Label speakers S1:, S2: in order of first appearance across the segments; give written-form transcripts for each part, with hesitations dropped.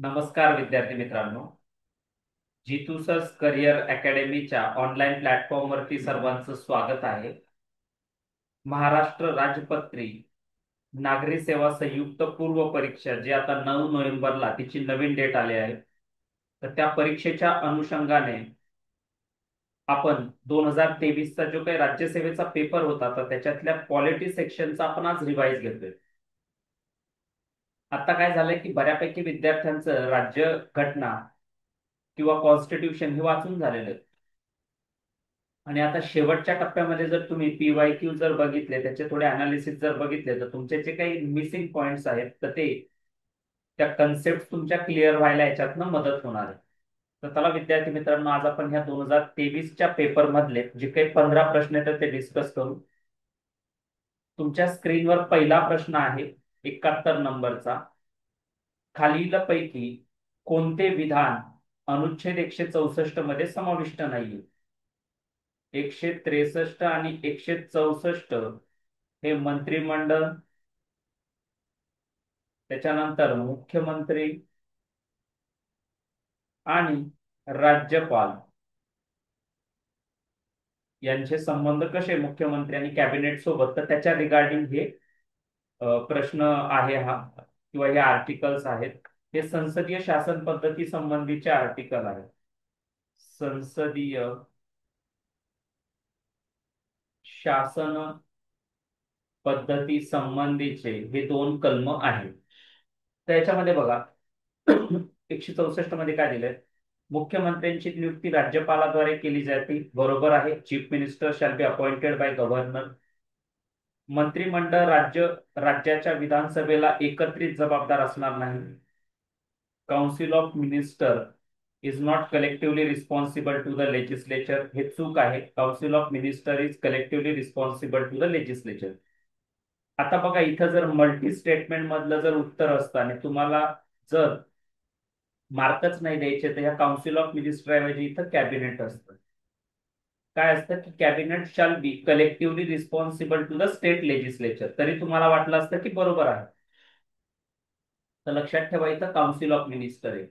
S1: नमस्कार विद्यार्थी मित्रांनो. जितूसस करिअर अकॅडमीच्या ऑनलाईन प्लॅटफॉर्मवरती सर्वांचं स्वागत आहे. महाराष्ट्र राजपत्री नागरी सेवा संयुक्त पूर्व परीक्षा जी आता 9 नोव्हेंबरला तिची नवीन डेट आली आहे. तर त्या परीक्षेच्या अनुषंगाने आपण 2023चा जो काही राज्यसेवेचा पेपर होता तर त्याच्यातल्या पॉलिटी सेक्शनचा आपण आज रिवाईज घेतोय. आता काय झालंय की बऱ्यापैकी विद्यार्थ्यांचं राज्य घटना किंवा कॉन्स्टिट्यूशन हे वाचून झालेलं आहे. आणि आता शेवटच्या टप्प्यामध्ये जर तुम्ही PYQ जर बघितले, त्याचे थोडे अनालिसिस जर बघितले, तर तुमचे जे काही मिसिंग पॉइंट्स आहेत तर ते त्या कन्सेप्ट तुमच्या क्लिअर व्हायला याच्यातनं मदत होणार आहे. तर चला विद्यार्थी मित्रांनो, आज आपण ह्या 2023च्या पेपर मधले जे काही 15 प्रश्न आहेत ते डिस्कस करू. तुमच्या स्क्रीनवर पहिला प्रश्न आहे 71 नंबरचा. खालीलपैकी कोणते विधान अनुच्छेद 164 मध्ये समाविष्ट नाहीये? 163 आणि 164 हे मंत्रिमंडळ, त्याच्यानंतर मुख्यमंत्री आणि राज्यपाल यांचे संबंध कसे मुख्यमंत्री आणि कॅबिनेट सोबत, तर त्याच्या रिगार्डिंग हे प्रश्न आहे हा किंवा हे आर्टिकल्स आहेत. हे संसदीय शासन पद्धती संबंधीचे आर्टिकल आहेत. संसदीय शासन पद्धती संबंधीचे हे दोन कलम आहेत. तर याच्यामध्ये बघा 164 मध्ये काय दिलंय? मुख्यमंत्र्यांची नियुक्ती राज्यपालाद्वारे केली जाते. बरोबर आहे. Chief minister shall be appointed by governor. मंत्रिमंडळ राज्याच्या विधानसभेला एकत्रित जबाबदार असणार नाही. Council of minister is not collectively responsible to the legislature. हे चूक आहे. Council of minister is collectively responsible to the legislature. आता बघा, इथं जर मल्टी स्टेटमेंट मधलं जर उत्तर असतं आणि तुम्हाला जर मार्कच नाही द्यायचे, तर ह्या काउन्सिल ऑफ मिनिस्टर ऐवजी इथं कॅबिनेट असतं. काय असतं की cabinet shall be collectively responsible to the state legislature. तरी तुम्हाला वाटलं असतं की बरोबर आहे. तर लक्षात ठेवा, इथं काउन्सिल ऑफ मिनिस्टर आहे.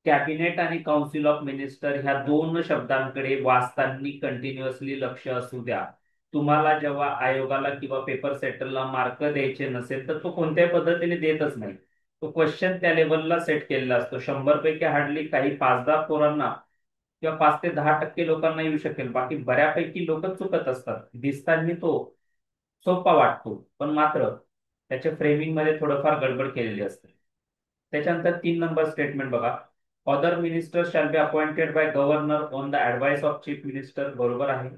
S1: कॅबिनेट आणि काउन्सिल ऑफ मिनिस्टर ह्या दोन शब्दांकडे वाचताना कंटिन्युअसली लक्ष असू द्या. तुम्हाला जेव्हा आयोगाला किंवा पेपर सेटरला मार्क द्यायचे नसेल तर तो कोणत्याही पद्धतीने देतच नाही. तो क्वेश्चन त्या लेवलला सेट केलेला असतो. 100 पैकी हार्डली काही 5-10 पोरांना किंवा 5 ते 10% लोकांना येऊ शकेल. बाकी बऱ्यापैकी लोक चुकत असतात. दिसताना तो सोपा वाटतो, पण मात्र त्याच्या फ्रेमिंग मध्ये थोडंफार गडबड केलेली असते. त्याच्यानंतर 3 नंबर स्टेटमेंट बघा. Other minister shall be appointed by governor on the advice of chief minister. बरोबर आहे.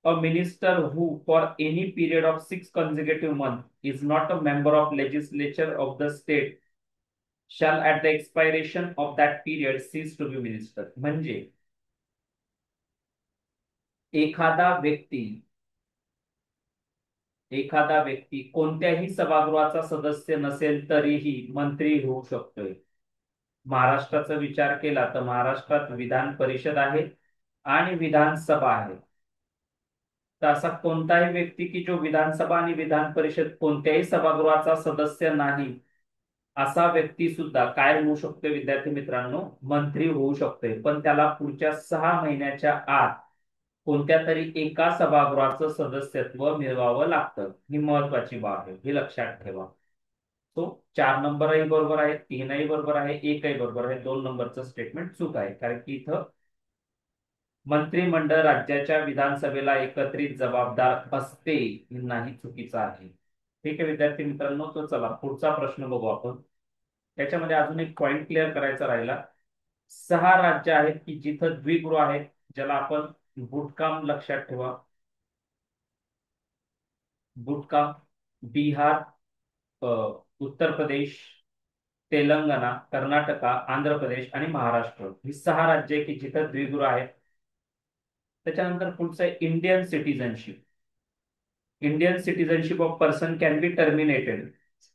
S1: A minister who for any period of 6 consecutive months is not a member of legislature of the state shall at the expiration of that period cease to be minister. म्हणजे एखादा व्यक्ती एखादा व्यक्ती कोणत्याही सभागृहाचा सदस्य नसेल तरीही मंत्री होऊ शकतोय. महाराष्ट्राचा विचार केला तर महाराष्ट्रात विधान परिषद आहे आणि विधानसभा आहे. तर असा कोणताही व्यक्ती की जो विधानसभा आणि विधान परिषद कोणत्याही सभागृहाचा सदस्य नाही, असा व्यक्ती सुद्धा काय होऊ शकतो विद्यार्थी मित्रांनो? मंत्री होऊ शकतोय. पण त्याला पुढच्या 6 महिन्याच्या आत कोणत्या तरी एका सभागृहाचं सदस्यत्व मिळवावं लागतं. ही महत्वाची बाब आहे, हे लक्षात ठेवा. तो 4 नंबरही बरोबर आहे, 3ही बरोबर आहे, 1ही बरोबर आहे. 2 नंबरचं स्टेटमेंट चूक आहे, कारण की इथं मंत्रिमंडळ राज्याच्या विधानसभेला एकत्रित जबाबदार असते नाही, चुकीचं आहे. ठीक आहे विद्यार्थी मित्रांनो, तो चला पुढचा प्रश्न बघू आपण. त्याच्यामध्ये अजून एक पॉइंट क्लिअर करायचा राहिला. 6 राज्य आहेत की जिथं द्विगृह आहेत, ज्याला आपण बुटकाम, लक्षात ठेवा. बुटकाम: बिहार, उत्तर प्रदेश, तेलंगणा, कर्नाटका, आंध्र प्रदेश आणि महाराष्ट्र. ही 6 राज्य आहे की जिथं द्विगृह आहेत. त्याच्यानंतर पुढचं आहे Indian citizenship. Indian citizenship of person can be terminated.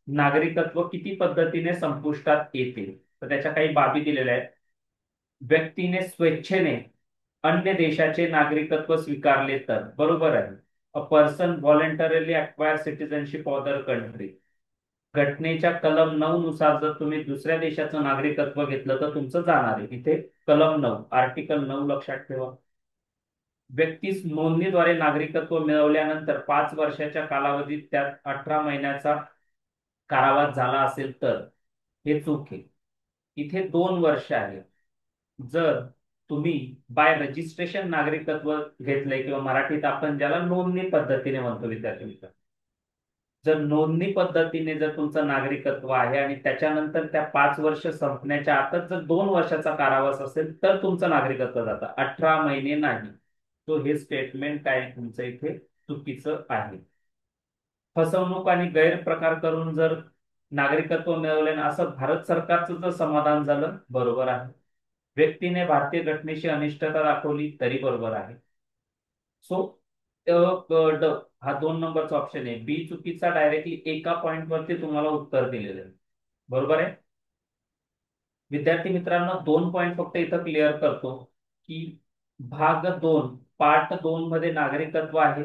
S1: नागरिकत्व किती पद्धतीने संपुष्टात येते, तर त्याच्या काही बाबी दिलेल्या आहेत. व्यक्तीने स्वेच्छेने अन्य देशाचे नागरिकत्व स्वीकारले तर. बरोबर आहे. A person voluntarily acquire citizenship of other country. घटनेच्या कलम 9 नुसार जर तुम्ही दुसऱ्या देशाचं नागरिकत्व घेतलं तर तुमचं जाणार आहे. इथे कलम 9, आर्टिकल 9 लक्षात ठेवा. व्यक्तीस नोंदणीद्वारे नागरिकत्व मिळवल्यानंतर 5 वर्षाच्या कालावधीत त्यात 18 महिन्याचा कारावास झाला असेल तर हे चूक आहे. इथे 2 वर्ष आहे. जर तुम्ही बाय रजिस्ट्रेशन नागरिकत्व घेतलंय किंवा मराठीत आपण ज्याला नोंदणी पद्धतीने म्हणतो विद्यार्थी मित्र, जर नोंदणी पद्धतीने जर तुमचं नागरिकत्व आहे आणि त्याच्यानंतर त्या 5 वर्ष संपण्याच्या आतच जर 2 वर्षाचा कारावास असेल तर तुमचं नागरिकत्व जातं, 18 महिने नाही. तो हे स्टेटमेंट काय तुमचं इथे चुकीचं आहे. फसवणूक आणि गैरप्रकार करून जर नागरिकत्व मिळवले ना असं भारत सरकारचं जर समाधान झालं बरोबर आहे. व्यक्तीने भारतीय घटनेशी अनिष्टता दाखवली तरी बरोबर आहे. सो ड हा 2 नंबरचा ऑप्शन आहे. बी चुकीचा, डायरेक्टली एका पॉइंट वरती तुम्हाला उत्तर दिलेलं आहे. बरोबर आहे विद्यार्थी मित्रांनो. 2 पॉइंट फक्त इथं क्लिअर करतो की भाग 2 पार्ट 2 मध्ये नागरिकत्व आहे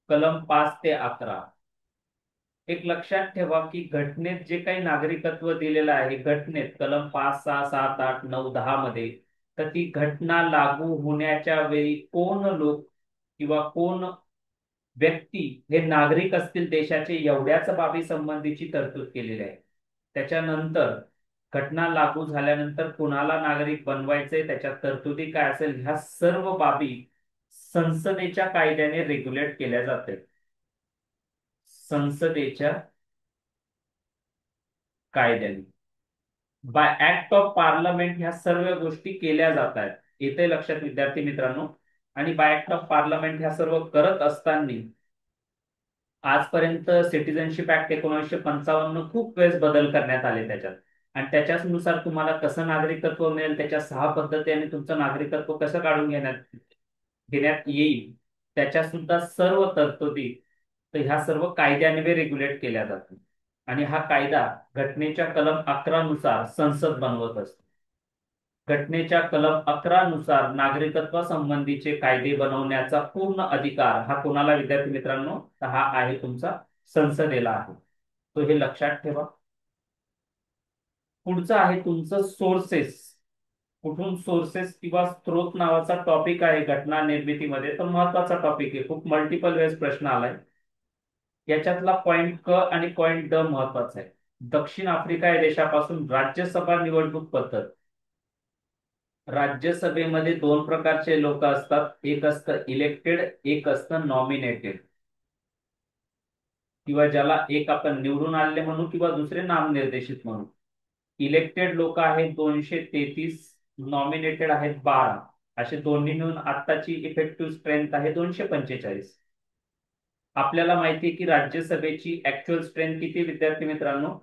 S1: कलम 5 ते 11. एक लक्षात ठेवा की घटनेत जे काही नागरिकत्व दिलेलं आहे घटनेत कलम 5, 6, 7, 8, 9, 10 मध्ये, तर ती घटना लागू होण्याच्या वेळी कोण लोक किंवा कोण व्यक्ती हे नागरिक असतील देशाचे एवढ्याच बाबी संबंधीची तरतूद केलेली आहे. त्याच्यानंतर घटना लागू झाल्यानंतर कुणाला नागरिक बनवायचे, त्याच्या तरतुदी काय असेल, ह्या सर्व बाबी संसदेच्या कायद्याने रेग्युलेट केल्या जाते. संसदेच्या कायद्याने बाय ऍक्ट ऑफ पार्लमेंट ह्या सर्व गोष्टी केल्या जात आहेत. येते लक्षात विद्यार्थी मित्रांनो. आणि बाय ऍक्ट ऑफ पार्लमेंट ह्या सर्व करत असताना आजपर्यंत सिटिझनशिप ऍक्ट 1955 खूप वेळेस बदल करण्यात आले त्याच्यात. आणि त्याच्यानुसार तुम्हाला कसं नागरिकत्व मिळेल, त्याच्या 6 पद्धती आणि तुमचं नागरिकत्व कसं काढून घेण्यात घेण्यात येईल, त्याच्या सुद्धा सर्व तरतुदी तर ह्या सर्व कायद्याने रेग्युलेट केल्या जातात. आणि हा कायदा घटनेच्या कलम 11 नुसार संसद बनवत असते. घटनेच्या कलम 11 नुसार नागरिकत्वासंबंधीचे कायदे बनवण्याचा पूर्ण अधिकार हा कोणाला विद्यार्थी मित्रांनो, तर हा आहे तुमचा संसदेला आहे. तो हे लक्षात ठेवा. पुढचं आहे तुमचं सोर्सेस. कुठून सोर्सेस किंवा स्त्रोत नावाचा टॉपिक आहे घटना निर्मितीमध्ये, तर महत्वाचा टॉपिक आहे. खूप मल्टिपल वेळेस प्रश्न आलाय. याच्यातला पॉइंट क आणि पॉइंट ड महत्वाचा आहे. दक्षिण आफ्रिका या देशापासून राज्यसभा निवडणूक पद्धत. राज्यसभेमध्ये 2 प्रकारचे लोक असतात, एक असतं इलेक्टेड, एक असतं नॉमिनेटेड, किंवा ज्याला एक आपण निवडून आलेले म्हणू किंवा दुसरे नामनिर्देशित म्हणू. इलेक्टेड लोक आहेत 233, नॉमिनेटेड आहेत 12. असे दोन्ही मिळून आत्ताची इफेक्टिव्ह स्ट्रेंथ आहे 245. आपल्याला माहिती आहे की राज्यसभेची ऍक्च्युअल स्ट्रेंथ किती विद्यार्थी मित्रांनो,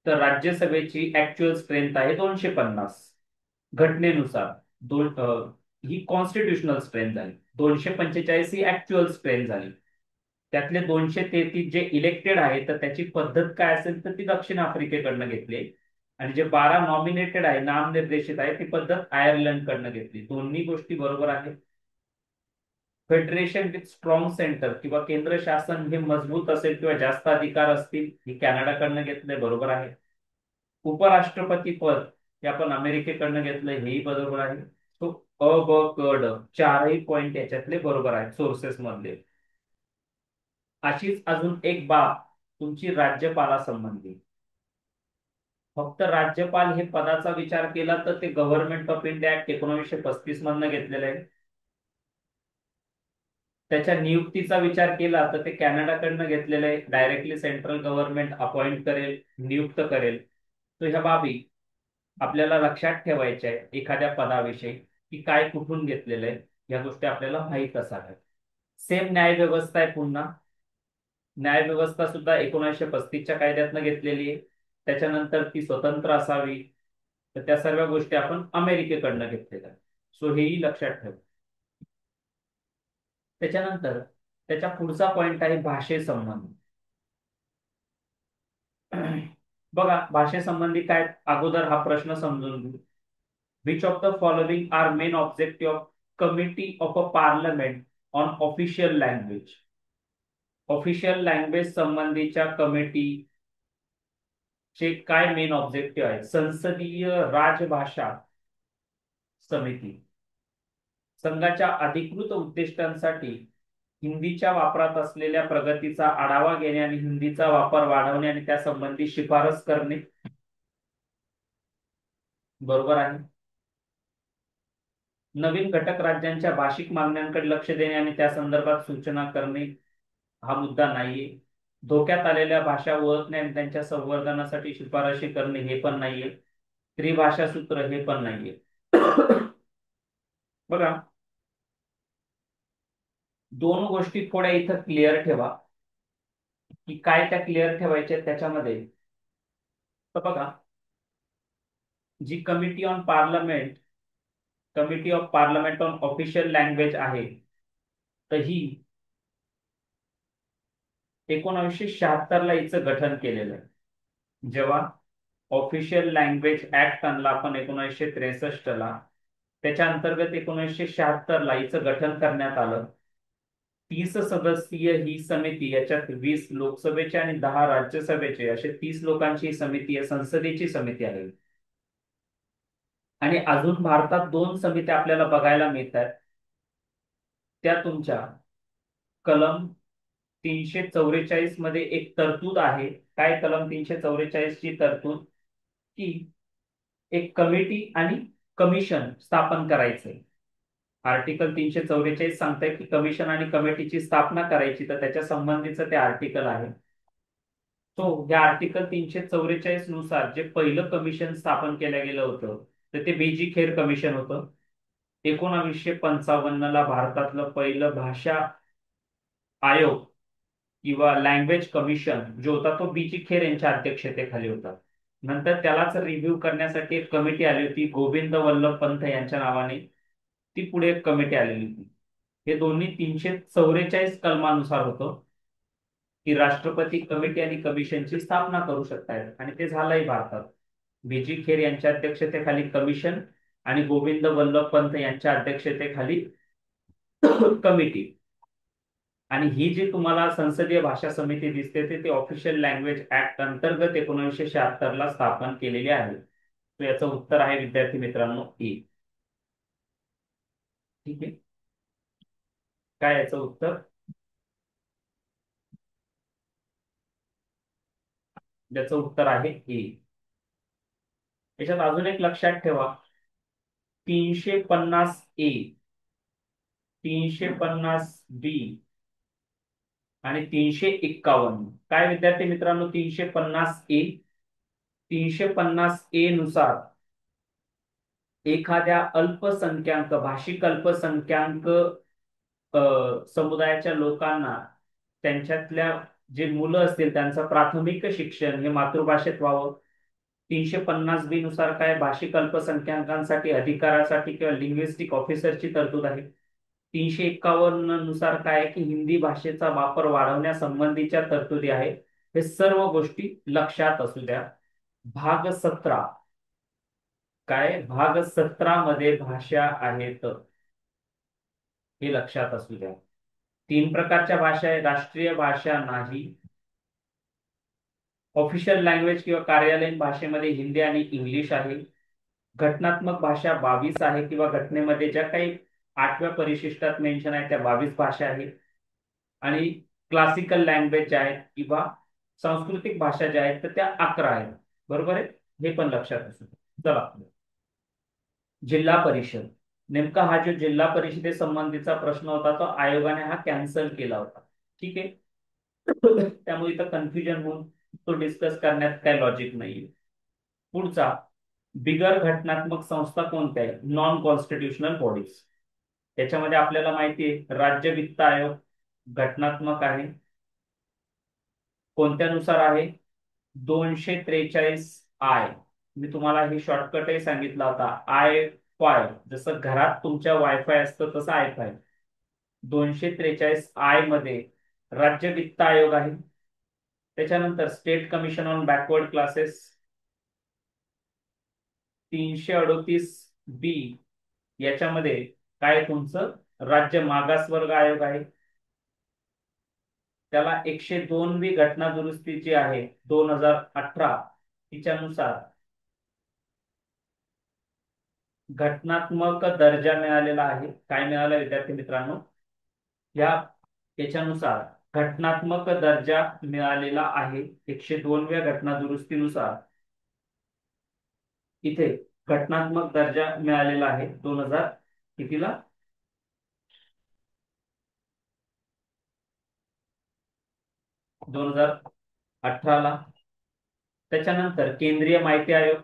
S1: तर राज्यसभेची ऍक्च्युअल स्ट्रेंथ आहे 250. घटनेनुसार ही कॉन्स्टिट्युशनल स्ट्रेंथ झाली. 245 ही ऍक्च्युअल स्ट्रेंथ झाली. त्यातले 233 जे इलेक्टेड आहे तर त्याची पद्धत काय असेल तर ती दक्षिण आफ्रिकेकडनं घेतली. आणि जे 12 नॉमिनेटेड आहे, नामनिर्देशित आहे, ती पद्धत आयर्लंड कडनं घेतली. दोन्ही गोष्टी बरोबर आहेत. फेडरेशन विथ स्ट्रॉंग सेंटर किंवा केंद्र शासन हे मजबूत असेल किंवा जास्त अधिकार असतील, ही कॅनडाकडनं घेतलंय, बरोबर आहे. उपराष्ट्रपती पद हे आपण अमेरिकेकडनं घेतलंय, हेही बरोबर आहे. तो अ ब क ड 4ही पॉइंट याच्यातले बरोबर आहेत सोर्सेस मधले. अशीच अजून एक बाब तुमची राज्यपालासंबंधी. फक्त राज्यपाल हे पदाचा विचार केला तर ते गव्हर्नमेंट ऑफ इंडिया ऍक्ट 1935 मधनं घेतलेलं आहे. त्याच्या नियुक्तीचा विचार केला तर ते कॅनडाकडनं घेतलेलं आहे. डायरेक्टली सेंट्रल गव्हर्नमेंट अपॉइंट करेल, नियुक्त करेल. तो ह्या बाबी आपल्याला लक्षात ठेवायच्या आहे एखाद्या पदाविषयी की काय कुठून घेतलेलं आहे, या गोष्टी आपल्याला माहीत असाव्यात. सेम न्याय व्यवस्था आहे पुन्हा. न्याय व्यवस्था सुद्धा 1935च्या कायद्यातनं घेतलेली आहे. त्याच्यानंतर ती स्वतंत्र असावी, तर त्या सर्व गोष्टी आपण अमेरिकेकडनं घेतलेल्या. सो हेही लक्षात ठेव. त्याच्यानंतर त्याच्या पुढचा पॉइंट आहे भाषेसंबंधी. बघा भाषेसंबंधी काय, अगोदर हा प्रश्न समजून घेऊ. Which of the following are main objective of committee of a parliament on official language. Official language संबंधीच्या कमिटीचे काय मेन ऑब्जेक्टिव्ह आहे? संसदीय राजभाषा समिती संघाच्या अधिकृत उद्दिष्टांसाठी हिंदीच्या वापरात असलेल्या प्रगतीचा आढावा घेणे आणि हिंदीचा वापर वाढवणे आणि त्यासंबंधी शिफारस करणे. बरोबर आहे. नवीन घटक राज्यांच्या भाषिक मागण्यांकडे लक्ष देणे आणि त्या संदर्भात सूचना करणे हा मुद्दा नाहीये. धोक्यात आलेल्या भाषा ओळखणे आणि त्यांच्या संवर्धनासाठी शिफारशी करणे हे पण नाहीये. त्रिभाषा सूत्र हे पण नाहीये. बघा, दोन गोष्टी थोड्या इथं क्लिअर ठेवा की काय त्या क्लिअर ठेवायच्या त्याच्यामध्ये. तर बघा, जी committee of parliament on official language आहे, तर ही 1976 ला हिचं गठन केलेलं आहे. जेव्हा ऑफिशियल लँग्वेज ऍक्ट आणला आपण 1963 ला, त्याच्या अंतर्गत 1976 ला हिचं गठन करण्यात आलं. 30 सदस्यीय ही समिती, याच्यात 20 लोकसभेचे आणि 10 राज्यसभेचे असे 30 लोकांची ही समिती आहे, संसदेची समिती आहे. आणि अजून भारतात 2 समित्या आपल्याला बघायला मिळतात. त्या तुमच्या कलम 344 मध्ये एक तरतूद आहे. काय कलम 344 ची तरतूद? की एक कमिटी आणि कमिशन स्थापन करायचंय. आर्टिकल 344 सांगताय की कमिशन आणि कमिटीची स्थापना करायची, तर त्याच्या संबंधीचं ते आर्टिकल आहे. तो या आर्टिकल 344 नुसार जे पहिलं कमिशन स्थापन केलं गेलं होतं, तर ते बीजी खेर कमिशन होतं. 1955 ला भारतातलं पहिलं भाषा आयोग किंवा लँग्वेज कमिशन जो होता, तो बीजी खेर यांच्या अध्यक्षतेखाली होता. नंतर त्यालाच रिव्ह्यू करण्यासाठी एक कमिटी आली होती, गोविंद वल्लभ पंत यांच्या नावाने. ती पुढे एक कमिटी आलेली होती. हे दोन्ही 344 कलमानुसार होतं की राष्ट्रपती कमिटी आणि कमिशनची स्थापना करू शकतायत, आणि ते झालंय भारतात. बीजी खेर यांच्या अध्यक्षतेखाली कमिशन आणि गोविंद वल्लभ पंत यांच्या अध्यक्षतेखाली कमिटी. आणि ही जी तुम्हाला संसदीय भाषा समिती दिसते ती ऑफिशियल लँग्वेज ऍक्ट अंतर्गत 1976 ला स्थापन केलेली आहे. तर याचं उत्तर आहे विद्यार्थी मित्रांनो ई. ठीक आहे. काय याचं उत्तर? याचं उत्तर आहे ई. याच्यात अजून एक लक्षात ठेवा, 350 ए, 350 बी आणि 351. काय विद्यार्थी मित्रांनो? 350 ए, 350 ए नुसार एखाद्या अल्पसंख्याक भाषिक अल्पसंख्याक समुदायाच्या लोकांना त्यांच्यातल्या जे मुलं असतील त्यांचं प्राथमिक शिक्षण हे मातृभाषेत व्हावं. 350 बी नुसार काय, भाषिक अल्पसंख्याकांसाठी अधिकारासाठी किंवा लिंग्विस्टिक ऑफिसरची तरतूद आहे. 351 नुसार काय की हिंदी भाषेचा वापर वाढवण्यासंबंधीच्या तरतुदी आहे. हे सर्व गोष्टी लक्षात असू द्या. भाग 17, काय भाग 17 मध्ये भाषा आहेत, हे लक्षात असू द्या. 3 प्रकारच्या भाषा आहे. राष्ट्रीय भाषा नाही. ऑफिशियल लँग्वेज किंवा कार्यालयीन भाषेमध्ये हिंदी आणि इंग्लिश आहे. घटनात्मक भाषा 22 आहे, किंवा घटनेमध्ये ज्या काही 8व्या परिशिष्टात मेन्शन आहे त्या 22 भाषा आहेत. आणि क्लासिकल लँग्वेज ज्या आहेत किंवा सांस्कृतिक भाषा ज्या आहेत तर त्या 11 आहेत. बरोबर आहे, हे पण लक्षात असू द्या. चला, जिल्हा परिषद. नेमका हा जो जिल्हा परिषदेसंबंधीचा प्रश्न होता तो आयोगाने हा कॅन्सल केला होता. ठीक आहे. त्यामुळे इथं कन्फ्युजन होऊन तो डिस्कस करण्यात काय लॉजिक नाहीये. पुढचा, बिगर घटनात्मक संस्था कोणत्या आहेत? Non constitutional bodies. त्याच्यामध्ये आपल्याला माहिती आहे राज्य वित्त आयोग घटनात्मक आहे. कोणत्यानुसार आहे? 243 आय. मी तुम्हाला हे शॉर्टकटही सांगितला होता. I5, जसं घरात तुमच्या वायफाय असतं तसं I5. 243 आय मध्ये राज्य वित्त आयोग आहे. त्याच्यानंतर state commission on backward classes. 338 बी याच्यामध्ये काय तुमचं राज्य मागासवर्ग आयोग आहे. त्याला 102वी घटना दुरुस्ती जी आहे 2018 तिच्यानुसार घटनात्मक दर्जा मिळालेला आहे. काय मिळाला विद्यार्थी मित्रांनो? या याच्यानुसार घटनात्मक दर्जा मिळालेला आहे. 102व्या घटना दुरुस्तीनुसार इथे घटनात्मक दर्जा मिळालेला आहे 2000 कितीला? 2018ला. त्याच्यानंतर केंद्रीय माहिती आयोग,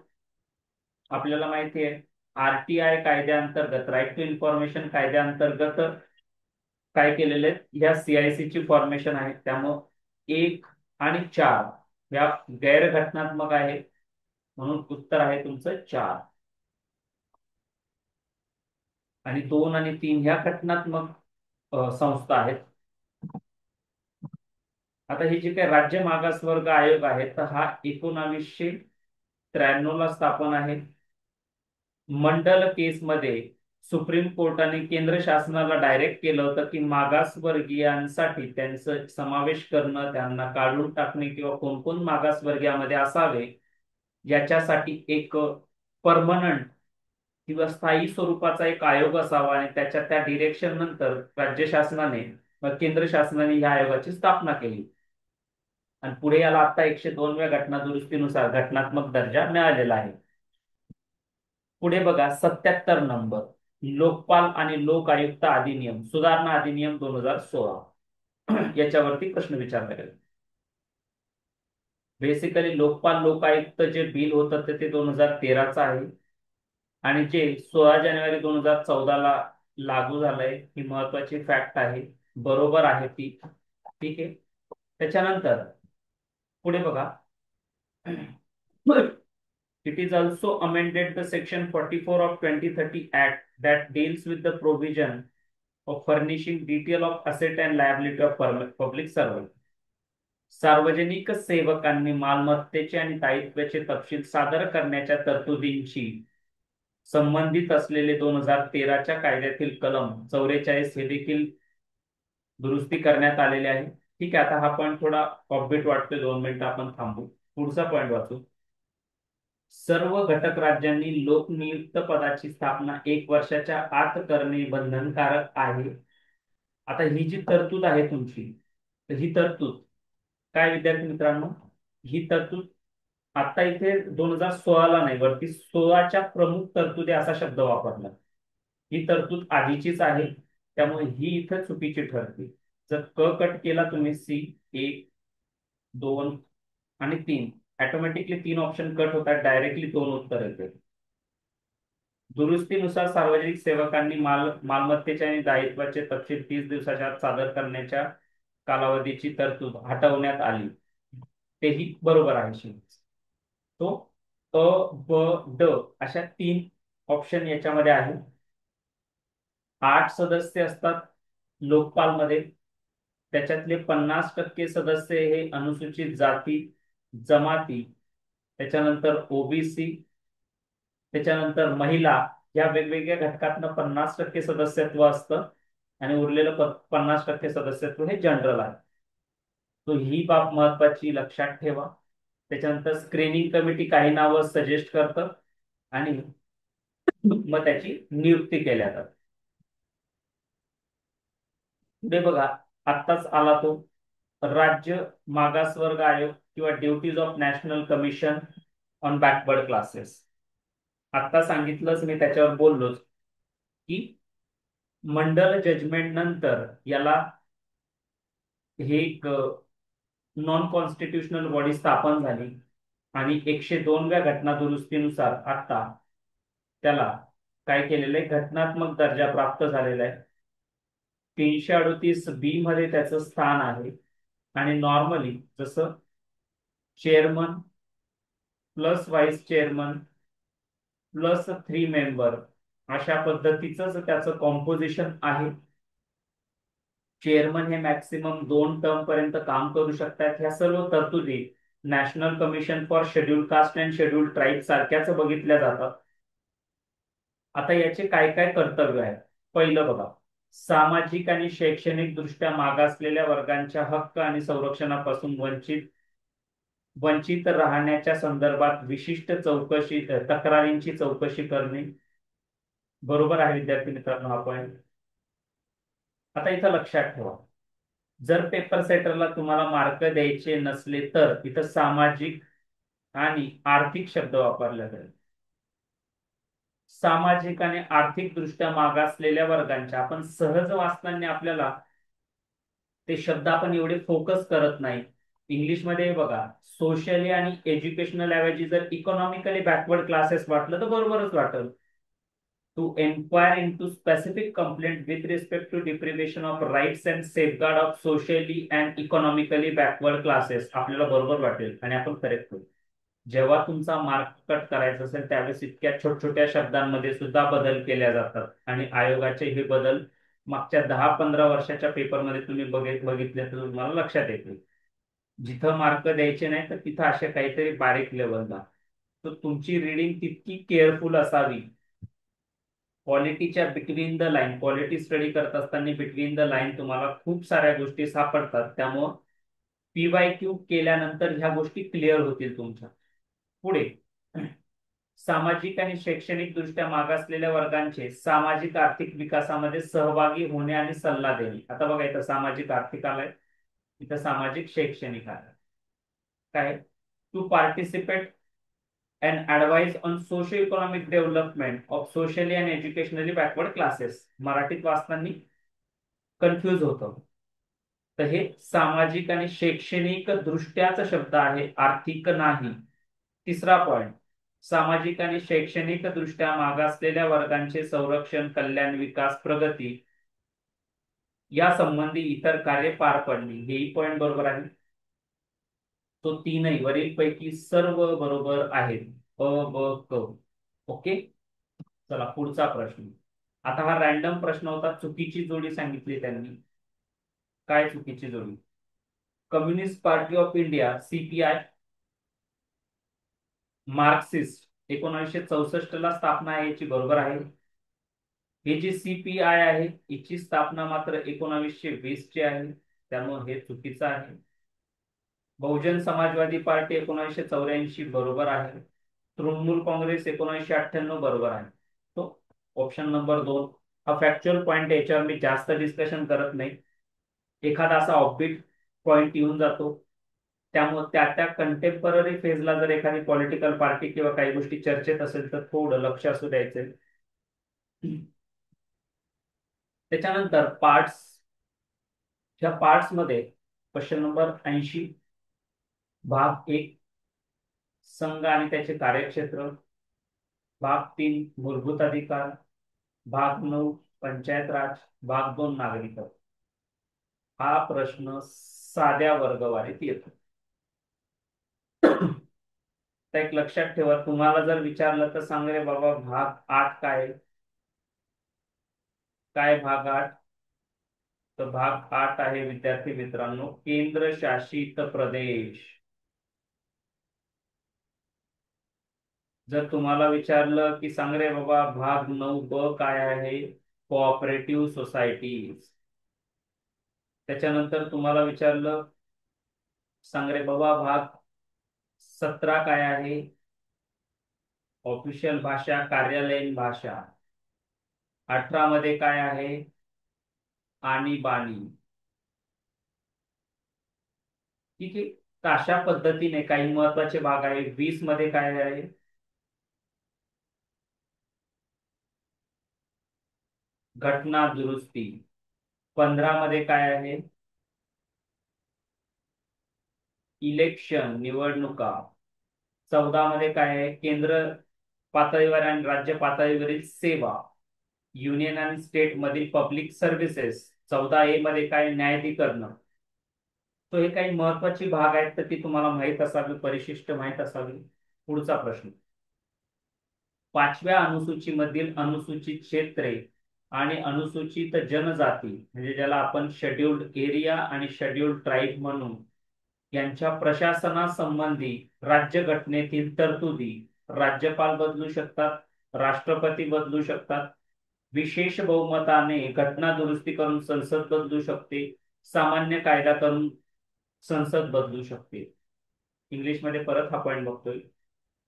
S1: आपल्याला माहिती आहे आरटीआय कायद्याअंतर्गत, राईट टू इन्फॉर्मेशन कायद्याअंतर्गत काय केलेले या सीआयसी ची फॉर्मेशन आहे. त्यामुळे 1 आणि 4 या गैर घटनात्मक आहेत, म्हणून उत्तर आहे तुमचं 4. आणि 2 आणि 3 ह्या घटनात्मक संस्था आहेत. आता हे जे काही राज्य मागासवर्ग आयोग आहे तर हा 1993 ला स्थापन आहे. मंडल केसमध्ये सुप्रीम कोर्टाने केंद्र शासनाला डायरेक्ट केलं होतं की मागासवर्गीयांसाठी त्यांचं समावेश करणं, त्यांना काढून टाकणे किंवा कोण कोण मागासवर्गीयामध्ये असावे याच्यासाठी एक परमनंट किंवा स्थायी स्वरूपाचा एक आयोग असावा. आणि त्याच्या त्या डिरेक्शन नंतर राज्य शासनाने केंद्र शासनाने या आयोगाची स्थापना केली. आणि पुढे याला आता 102व्या घटना दुरुस्तीनुसार घटनात्मक दर्जा मिळालेला आहे. पुढे बघा 77 नंबर, लोकपाल आणि लोक आयुक्त अधिनियम सुधारणा अधिनियम 2016 याच्यावरती प्रश्न विचारला गेला. बेसिकली लोकपाल लोक आयुक्त जे बिल होतं ते 2013चं आहे आणि जे 16 जानेवारी 2014 ला लागू झालंय. ही महत्वाची फॅक्ट आहे, बरोबर आहे ती. ठीक आहे. त्याच्यानंतर पुढे बघा it is also amended the section 44 of 2030 act that deals with the provision of furnishing detail of asset and liability of public servant. सार्वजनिक सेवकांनी मालमत्तेचे आणि दायित्वाचे तपशील सादर करण्याच्या तरतुदींची संबंधित असलेले 2013च्या कायद्यातील कलम 44 हे देखील दुरुस्ती करण्यात आलेले आहे. ठीक आहे. आता हा पॉईंट थोडा ऑफबीट वाटतोय, 2 मिनिटं आपण थांबू. पुढचा पॉईंट वाचू. सर्व घटक राज्यांनी लोकनियुक्त पदाची स्थापना 1 वर्षाच्या आत करणे बंधनकारक आहे. आता ही जी तरतूद आहे तुमची, तर ही तरतूद काय विद्यार्थी मित्रांनो, ही तरतूद आता इथे 2016 नाही, वरती 16च्या प्रमुख तरतुदी असा शब्द वापरला. ही तरतूद आधीचीच आहे, त्यामुळे ही इथं चुकीची ठरते. जर क कट केला तुम्ही, सी 1 2 आणि 3, ऑटोमॅटिकली 3 ऑप्शन कट होतात, डायरेक्टली 2 उत्तर येते. दुरुस्तीनुसार सार्वजनिक सेवकांनी मालमत्तेचे आणि दायित्वाचे तपशील 30 दिवसाच्या आत सादर करण्याच्या कालावधीची तरतूद हटवण्यात आली. तेही बरोबर आहे. तो अ ब ड अशा 3 ऑप्शन याच्यामध्ये आहे. 8 सदस्य असतात लोकपालमध्ये, त्याच्यातले 50% सदस्य हे अनुसूचित जाती जमाती, त्याच्यानंतर ओबीसी, त्याच्यानंतर महिला, या वेगवेगळ्या घटकातनं 50% सदस्यत्व असतं आणि उरलेलं 50% सदस्यत्व हे जनरल आहे. तो ही बाब महत्वाची लक्षात ठेवा. त्याच्यानंतर स्क्रीनिंग कमिटी काही नावं सजेस्ट करतं आणि मग त्याची नियुक्ती केल्या जाते. पुढे बघा, आत्ताच आला तो राज्य मागासवर्ग आयोग किंवा duties of national commission on backward classes. आता सांगितलंच मी, त्याच्यावर बोललोच की मंडल जजमेंट नंतर याला हे एक नॉन कॉन्स्टिट्युशनल बॉडी स्थापन झाली आणि 102व्या घटना दुरुस्तीनुसार आता त्याला काय केलेलं आहे, घटनात्मक दर्जा प्राप्त झालेला आहे. 338B मध्ये त्याचं स्थान आहे. आणि नॉर्मली जसं chairman plus vice chairman plus 3 member अशा पद्धतीचंच त्याचं कॉम्पोजिशन आहे. चेअरमन हे मॅक्सिमम 2 टर्म पर्यंत काम करू शकतात. ह्या सर्व तरतुदी national commission for schedule caste and schedule tribe सारख्याच बघितल्या जातात. आता याचे काय काय कर्तव्य आहेत, पहिलं बघा, सामाजिक आणि शैक्षणिक दृष्ट्या मागासलेल्या वर्गांच्या हक्क आणि संरक्षणापासून वंचित वंचित राहण्याच्या संदर्भात विशिष्ट चौकशी तक्रारींची चौकशी करणे. बरोबर आहे विद्यार्थी मित्रांनो हा पॉईंट. आता इथं लक्षात ठेवा, जर पेपर सेटरला तुम्हाला मार्क द्यायचे नसले तर इथं सामाजिक आणि आर्थिक शब्द वापरला जाईल. सामाजिक आणि आर्थिक दृष्ट्या मागासलेल्या वर्गांच्या, आपण सहज वाचताना आपल्याला ते शब्द आपण एवढे फोकस करत नाही. इंग्लिशमध्ये बघा, सोशली आणि एज्युकेशनल ऐवजी जर इकॉनॉमिकली बॅकवर्ड क्लासेस वाटलं तर बरोबरच वाटेल. To enquire into specific complaint with respect to deprivation of rights and safeguard of socially and economically backward classes आपल्याला बरोबर वाटेल आणि आपण करेक्ट करू. जेव्हा तुमचा मार्क कट करायचा असेल त्यावेळेस इतक्या छोट्या शब्दांमध्ये सुद्धा बदल केल्या जातात आणि आयोगाचे हे बदल मागच्या 10-15 वर्षाच्या पेपरमध्ये तुम्ही बघितले तर तुम्हाला लक्षात येतील. जिथं मार्क द्यायचे नाही तर तिथं असे काहीतरी बारीक लेवलला, तर तुमची रीडिंग तितकी केअरफुल असावी. क्वालिटीच्या between the line, quality study करत असताना बिटवीन द लाईन तुम्हाला खूप साऱ्या गोष्टी सापडतात. त्यामुळं PYQ केल्यानंतर ह्या गोष्टी क्लिअर होतील तुमच्या. पुढे, सामाजिक आणि शैक्षणिक दृष्ट्या मागासलेल्या वर्गांचे सामाजिक आर्थिक विकासामध्ये सहभागी होणे आणि सल्ला देणे. आता बघा, इथं सामाजिक आर्थिक आलाय, इथं सामाजिक शैक्षणिक आलाय. काय, to participate and advice on socio-economic development of socially and educationally backward classes. मराठीत वाचताना कन्फ्यूज होतं. तर हे सामाजिक आणि शैक्षणिक दृष्ट्याचा शब्द आहे, आर्थिक नाही. तिसरा पॉइंट, सामाजिक आणि शैक्षणिक दृष्ट्या मागासलेल्या वर्गांचे संरक्षण, कल्याण, विकास, प्रगती या संबंधी इतर कार्य पार पडणे. हेही पॉइंट बरोबर आहे. तो तीनही वरील पैकी सर्व बरोबर आहेत. अ, ब, क. ओके, चला पुढचा प्रश्न. आता हा रॅन्डम प्रश्न होता, चुकीची जोडी सांगितली त्यांनी. काय चुकीची जोडी? Communist party of India CPI, Marxist 1964 ला स्थापना आहे, याची बरोबर आहे. हे जी CPI आहे हिची स्थापना मात्र 1920 ची आहे, त्यामुळे हे चुकीचं आहे. बहुजन समाजवादी पार्टी 1984 बरोबर आहे. तृणमूल काँग्रेस 1998 बरोबर आहे. तो ऑप्शन नंबर 2 हा फॅक्च्युअल पॉइंट, याच्यावर मी जास्त डिस्कशन करत नाही. एखादा असा ऑफबीट पॉइंट येऊन जातो, त्यामुळे त्या कंटेम्पररी फेजला जर एखादी पॉलिटिकल पार्टी किंवा काही गोष्टी चर्चेत असेल तर थोडं लक्ष असू द्यायचं. त्याच्यानंतर पार्ट्स, ह्या पार्ट्स मध्ये क्वेश्चन नंबर 80 भाग 1 संघ आणि त्याचे कार्यक्षेत्र, भाग 3 मूलभूत अधिकार, भाग 9 पंचायत राज, भाग 2 नागरिकत्व. हा प्रश्न साध्या वर्गवारीत येतो. तर एक लक्षात ठेवा, तुम्हाला जर विचारलं तर सांग रे बाबा भाग 8 काय काय भाग 8? तर भाग 8 आहे विद्यार्थी मित्रांनो, केंद्र शासित प्रदेश. जर तुम्हाला विचारलं की सांग रे बाबा भाग 9 ब काय आहे, कोऑपरेटिव्ह सोसायटीज. त्याच्यानंतर तुम्हाला विचारलं सांग रे बाबा भाग 17 काय आहे, ऑफिशियल भाषा, कार्यालयीन भाषा. 18 मध्ये काय आहे, आणीबाणी. ठीक आहे, तर अशा पद्धतीने काही महत्वाचे भाग आहे. 20 मध्ये काय आहे, घटना दुरुस्ती. 15 मध्ये काय आहे, इलेक्शन, निवडणुका. 14 मध्ये काय आहे, केंद्र पातळीवर आणि राज्य पातळीवरील सेवा, युनियन आणि स्टेट मधील पब्लिक सर्व्हिसेस. 14A मध्ये काय, न्यायाधिकरण. तो हे काही महत्वाची भाग आहेत तर ती तुम्हाला माहित असावी, परिशिष्ट माहित असावी. पुढचा प्रश्न, 5व्या अनुसूचीमधील अनुसूचित क्षेत्रे आणि अनुसूचित जनजाती, म्हणजे ज्याला आपण शेड्युल्ड एरिया आणि शेड्युल्ड ट्राईब म्हणून, यांच्या प्रशासनासंबंधी राज्यघटनेतील तरतुदी राज्यपाल बदलू शकतात, राष्ट्रपती बदलू शकतात. विशेष बहुमताने घटना दुरुस्ती करून संसद बदलू शकते, सामान्य कायदा करून संसद बदलू शकते. इंग्लिश मध्ये परत हा पॉइंट बघतोय.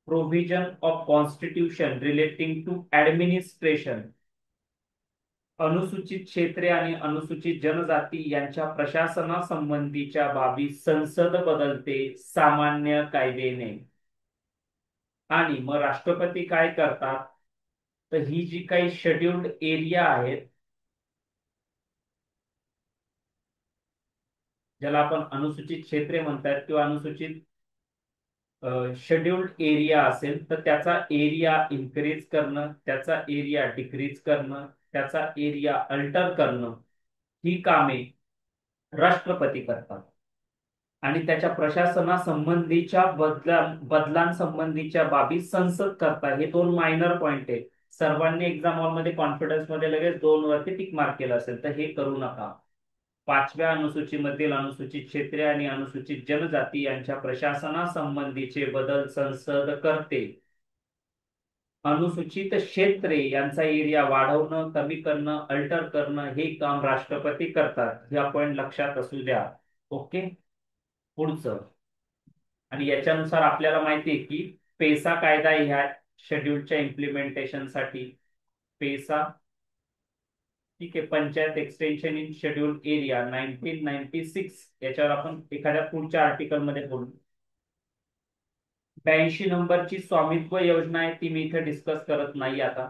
S1: Provision of constitution relating to administration. अनुसूचित क्षेत्रे आणि अनुसूचित जनजाती यांच्या प्रशासनासंबंधीच्या बाबी संसद बदलते सामान्य कायद्याने. आणि मग राष्ट्रपती काय करतात, तर ही जी काही शेड्युल्ड एरिया आहेत, ज्याला आपण अनुसूचित क्षेत्रे म्हणतात किंवा अनुसूचित शेड्युल्ड एरिया असेल, तर त्याचा एरिया इन्क्रीज करणं, त्याचा एरिया डिक्रीज करणं, त्याचा एरिया अल्टर करणं, ही कामे राष्ट्रपती करतात. आणि त्याच्या प्रशासनासंबंधीच्या बदलांसंबंधीच्या बाबी संसद करतात. हे दोन मायनर पॉइंट आहेत. सर्वांनी एक्झाम हॉलमध्ये कॉन्फिडन्स मध्ये लगेच 2 वरती टिक मार्क केलं असेल तर हे करू नका. 5व्या अनुसूचीमधील अनुसूचित क्षेत्रे आणि अनुसूचित जनजाती यांच्या प्रशासनासंबंधीचे बदल संसद करते. अनुसूचित क्षेत्रे यांचा एरिया वाढवणं, कमी करणं, अल्टर करणं हे काम राष्ट्रपती करतात. हे आपण लक्षात असू द्या. ओके, पुढचं. आणि याच्यानुसार आपल्याला माहिती आहे की पेसा कायदा ह्या शेड्यूलच्या इम्प्लिमेंटेशनसाठी, पेसा, ठीक आहे, panchayat extension in schedule area 1996, याच्यावर आपण एखाद्या पुढच्या आर्टिकल मध्ये बोलू. 82 नंबरची स्वामित्व योजना आहे, ती मी इथे डिस्कस करत नाही आता.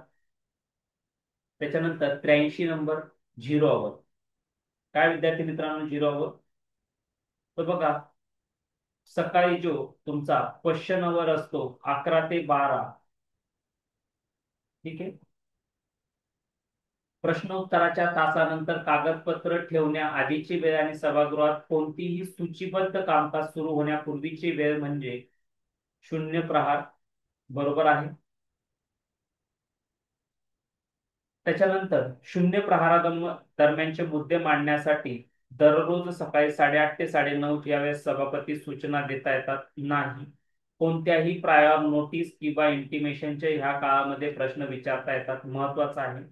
S1: त्याच्यानंतर 83 नंबर 0 अवर. काय विद्यार्थी मित्रांनो 0 अवर? तर बघा, सकाळी जो तुमचा क्वेश्चन अवर असतो 11 ते 12, ठीक आहे, प्रश्नोत्तराच्या तासानंतर कागदपत्र ठेवण्याआधीची वेळ आणि सभागृहात कोणतीही सूचीबद्ध कामकाज सुरू होण्यापूर्वीची वेळ म्हणजे 0 प्रहार. बरोबर आहे. त्याच्यानंतर 0 प्रहारा दरम्यानचे मुद्दे मांडण्यासाठी दररोज सकाळी 8:30 ते 9:30 यावेळेस सभापती सूचना देता येतात नाही. कोणत्याही प्रायर नोटीस किंवा इंटिमेशनच्या ह्या काळामध्ये प्रश्न विचारता येतात. महत्वाचा आहे.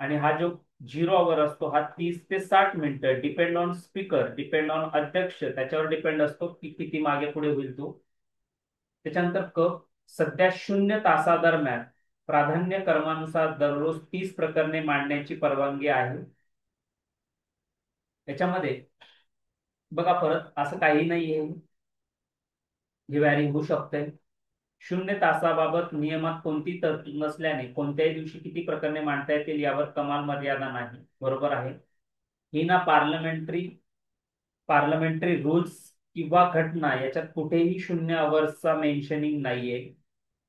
S1: आणि हा जो 0 अवर असतो हा 30 ते 60 मिनिटं, depend on speaker, depend on अध्यक्ष, त्याच्यावर डिपेंड असतो की किती मागे पुढे होईल तो. त्याच्यानंतर सध्या 0 तासादरम्यान प्राधान्य क्रमानुसार दररोज 30 प्रकरणे मांडण्याची परवानगी आहे. याच्यामध्ये बघा परत असं काही नाहीये, हे व्हॅरी होऊ शकते. 0 तासाबाबत नियमात कोणती तरतूद नसल्याने कोणत्याही दिवशी किती प्रकरणे मांडता येतील यावर कमाल मर्यादा नाही. बरोबर आहे. ही ना पार्लमेंटरी रूल्स किंवा घटना याच्यात कुठेही 0 अवर्सचा मेन्शनिंग नाहीये.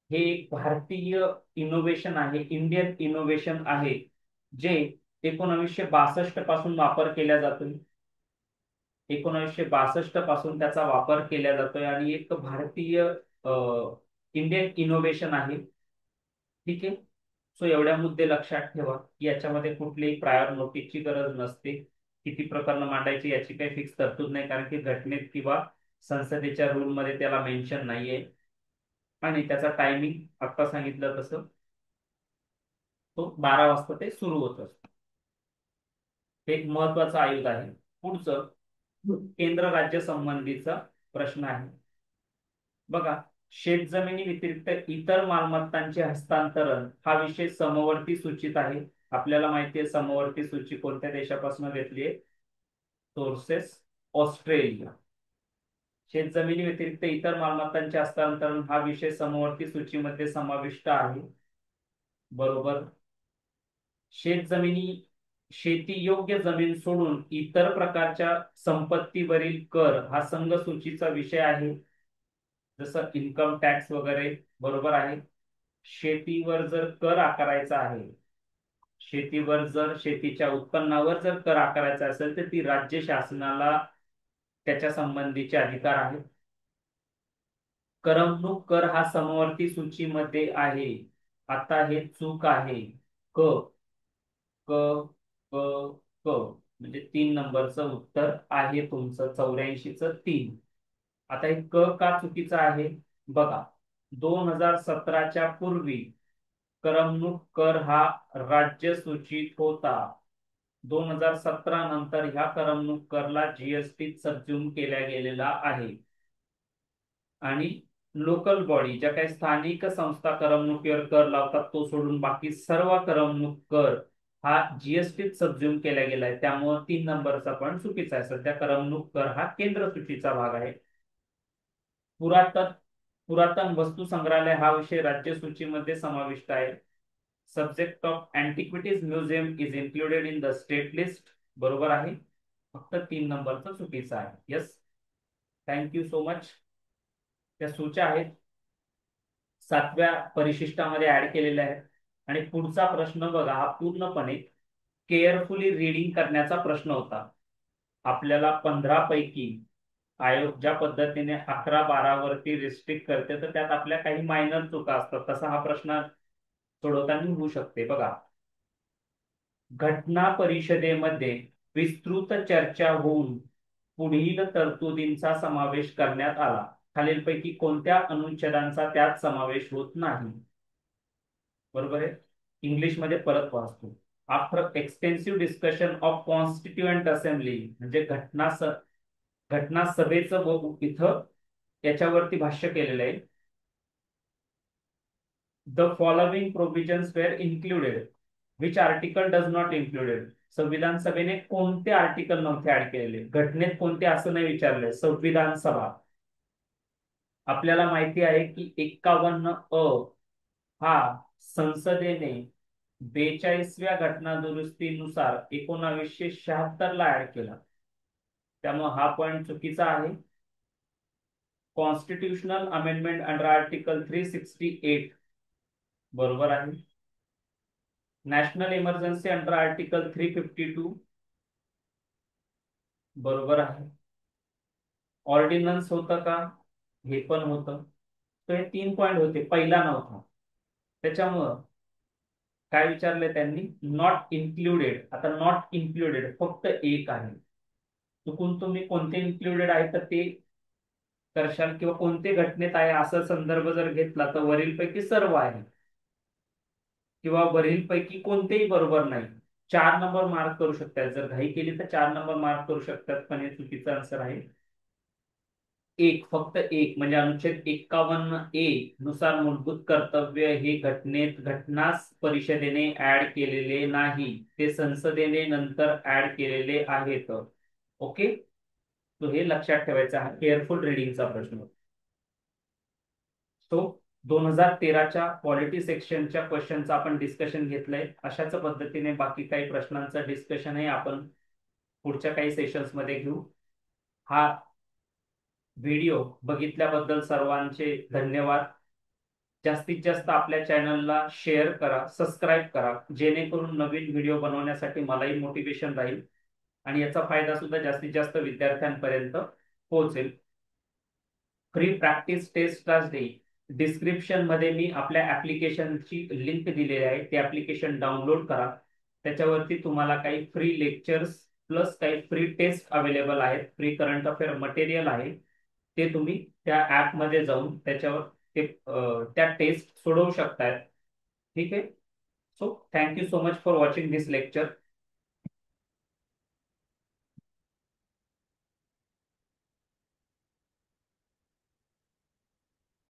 S1: हे एक भारतीय इनोव्हेशन आहे, इंडियन इनोव्हेशन आहे, जे 1962 पासून वापर केल्या जातोय. 1962 पासून त्याचा वापर केला जातोय आणि एक भारतीय इंडियन इनोव्हेशन आहे. ठीक आहे. सो एवढ्या मुद्दे लक्षात ठेवा की याच्यामध्ये कुठलीही प्रायर नोटीसची गरज नसते. किती प्रकरण मांडायची याची काही फिक्स तरतूद नाही, कारण की घटनेत किंवा संसदेच्या रूल मध्ये त्याला मेन्शन नाहीये. आणि त्याचा टायमिंग आता सांगितलं तसं तो 12 वाजता ते सुरू होत असतो. एक महत्वाचं आयोग आहे. पुढचं केंद्र राज्य संबंधीचा प्रश्न आहे. बघा, शेतजमिनी व्यतिरिक्त इतर मालमत्तांचे हस्तांतरण हा विषय समवर्ती सूचीत आहे. आपल्याला माहिती आहे समवर्ती सूची कोणत्या देशापासून घेतली आहे? Sources Australia. शेतजमिनी व्यतिरिक्त इतर मालमत्तांचे हस्तांतरण हा विषय समवर्ती सूचीमध्ये समाविष्ट आहे. बरोबर. शेतजमिनी, शेती योग्य जमीन सोडून इतर प्रकारच्या संपत्तीवरील कर हा संघ सूचीचा विषय आहे, जसं इन्कम टॅक्स वगैरे. बरोबर आहे. शेतीवर जर कर आकारायचा आहे, शेतीवर जर शेतीच्या उत्पन्नावर जर कर आकारायचा असेल तर ती राज्य शासनाला त्याच्या संबंधीचे अधिकार आहेत. करमणूक कर हा समवर्ती सूचीमध्ये आहे. आता हे चूक आहे. क क क क म्हणजे 3 नंबरचं उत्तर आहे तुमचं 84चं 3. आता हे क का चुकीचं आहे बघा. 2017च्या पूर्वी करमणूक कर हा राज्य सूचित होता. 2017 नंतर ह्या करमणूक करला जीएसटी सबज्युम केल्या गेलेला आहे. आणि लोकल बॉडी ज्या काही स्थानिक संस्था करमणुकीवर कर लावतात तो सोडून बाकी सर्व करमणूक कर हा जीएसटी सबज्युम केला गेलाय. त्यामुळे 3 नंबरचा पण चुकीचा आहे. सध्या करमणूक कर हा केंद्र सूचीचा भाग आहे. पुरातन पुरातन वस्तू संग्रहालय हा विषय राज्य सूचीमध्ये समाविष्ट आहे. Subject of antiquities museum is included in the state list. बरोबर आहे. फक्त 3 नंबरचा चुकीचा आहे. Yes, thank you so much. त्या सूच्या आहेत 7व्या परिशिष्टामध्ये ऍड केलेल्या आहेत. आणि पुढचा प्रश्न बघा, हा पूर्णपणे केअरफुली रीडिंग करण्याचा प्रश्न होता. आपल्याला 15 पैकी आयोग ज्या पद्धतीने 11-12 वरती रिस्ट्रिक्ट करते तर त्यात आपल्या काही मायनर चुका असतात. तसा हा प्रश्न सोडवताना होऊ शकते. बघा, घटना परिषदेमध्ये विस्तृत चर्चा होऊन पुढील तरतुदींचा समावेश करण्यात आला. खालीलपैकी कोणत्या अनुच्छेदांचा त्यात समावेश होत नाही? बरोबर आहे. इंग्लिश मध्ये परत वाचतो. After extensive discussion of constituent assembly म्हणजे घटना सभेचं इथं याच्यावरती भाष्य केलेलं आहे. The following provisions were included, which article does not included. संविधान सभेने कोणते आर्टिकल नव्हते ऍड केलेले? घटनेत कोणते असं नाही विचारले. संविधान सभा आपल्याला माहिती आहे की 51 हा संसदेने 42व्या घटना दुरुस्तीनुसार 1976 ला ऍड केला. त्यामुळे हा पॉइंट चुकीचा आहे. कॉन्स्टिट्यूशनल अमेंडमेंट अंडर आर्टिकल 368 बरोबर आहे. नॅशनल इमर्जन्सी अंडर आर्टिकल 352 बरोबर आहे. ऑर्डिनन्स होतं का? हे पण होतं. तर हे 3 पॉइंट होते, पहिला नव्हता. त्याच्यामुळं काय विचारले त्यांनी? Not included. आता नॉट इन्क्लुडेड फक्त एक आहे. चुकून तुम्ही कोणते इन्क्लुडेड आहे तर ते करशाल, किंवा कोणते घटनेत आहे असा संदर्भ जर घेतला तर वरीलपैकी सर्व आहे, किंवा वरीलपैकी कोणतेही बरोबर नाही. 4 नंबर मार्क करू शकतात. जर घाई केली तर 4 नंबर मार्क करू शकतात, पण हे चुकीचं आन्सर आहे. एक, फक्त एक म्हणजे अनुच्छेद 51A नुसार मूलभूत कर्तव्य हे घटना परिषदेने ऍड केलेले नाही. ते संसदेने नंतर ऍड केलेले आहेत. ओके, तो हे लक्षात ठेवायचा. हा केअरफुल रिडिंगचा प्रश्न. तो 2013च्या पॉलिटी सेक्शनच्या क्वेश्चनचं आपण डिस्कशन घेतलंय. अशाच पद्धतीने बाकी काही प्रश्नांचं डिस्कशनही आपण पुढच्या काही सेशन्स मध्ये घेऊ. हा व्हिडिओ बघितल्याबद्दल सर्वांचे धन्यवाद. जास्तीत जास्त आपल्या चॅनलला शेअर करा, सबस्क्राईब करा, जेणेकरून नवीन व्हिडिओ बनवण्यासाठी मलाही मोटिवेशन राहील आणि याचा फायदा सुद्धा जास्तीत जास्त विद्यार्थ्यांपर्यंत पोहोचेल. Free practice test the description मध्ये मी आपल्या ऍप्लिकेशनची लिंक दिलेली आहे. ते ऍप्लिकेशन डाउनलोड करा. त्याच्यावरती तुम्हाला काही फ्री लेक्चर्स प्लस काही फ्री टेस्ट अवेलेबल आहेत. फ्री करंट अफेअर मटेरियल आहे. ते तुम्ही त्या ऍप मध्ये जाऊन त्याच्यावर त्या टेस्ट सोडवू शकताय. ठीक आहे. So thank you so much for watching this lecture.